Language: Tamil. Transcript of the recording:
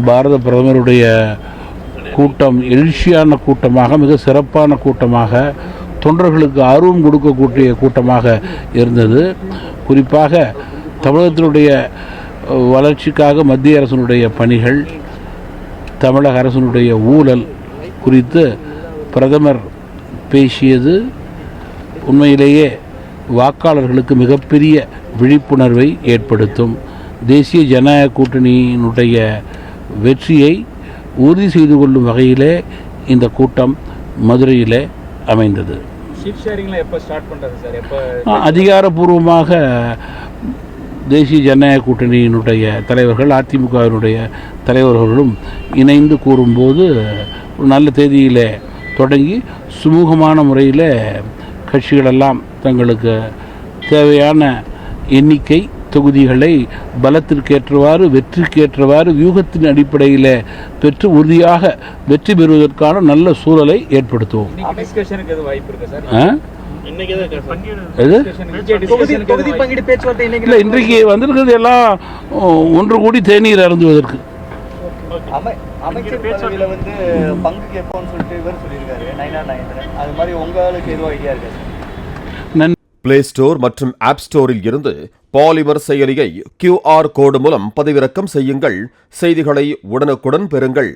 பாரத பிரதமருடைய கூட்டம் எழுச்சியான கூட்டமாக, மிக சிறப்பான கூட்டமாக, தொண்டர்களுக்கு ஆர்வம் கொடுக்கக்கூடிய கூட்டமாக இருந்தது. குறிப்பாக தமிழகத்தினுடைய வளர்ச்சிக்காக மத்திய அரசினுடைய பணிகள், தமிழக அரசினுடைய ஊழல் குறித்து பிரதமர் பேசியது உண்மையிலேயே வாக்காளர்களுக்கு மிகப்பெரிய விழிப்புணர்வை ஏற்படுத்தும். தேசிய ஜனநாயக கூட்டணியினுடைய வெற்றியை உறுதி செய்து கொள்ளும் வகையிலே இந்த கூட்டம் மதுரையிலே அமைந்தது. அதிகாரப்பூர்வமாக தேசிய ஜனநாயக கூட்டணியினுடைய தலைவர்கள், அதிமுகவினுடைய தலைவர்களும் இணைந்து கூறும்போது நல்ல தேதியிலே தொடங்கி சுமூகமான முறையில் கட்சிகளெல்லாம் தங்களுக்கு தேவையான எண்ணிக்கை தொகுதிகளை பலத்திற்கேற்றவாறு, வெற்றிக்கேற்றவாறு, வியூகத்தின் அடிப்படையில் பெற்று உறுதியாக வெற்றி பெறுவதற்கான நல்ல சூழலை ஏற்படுத்துவோம். இன்றைக்கு வந்திருக்கிறது எல்லாம் ஒன்று கூடி தேநீர் அருந்துவதற்கு. அமைச்சர் பதவியில வந்து பங்கு கேட்போம்னு சொல்லிட்டு இவர் சொல்லியிருக்காரு, நயனா நாகேந்திரன். அது மாதிரி உங்களுக்கு எதுவும் ஐடியா இருக்கு? பிளே ஸ்டோர் மற்றும் ஆப் ஸ்டோரில் இருந்து பாலிமர் செயலியை QR கோடு மூலம் பதிவிறக்கம் செய்யுங்கள். செய்திகளை உடனுக்குடன் பெறுங்கள்.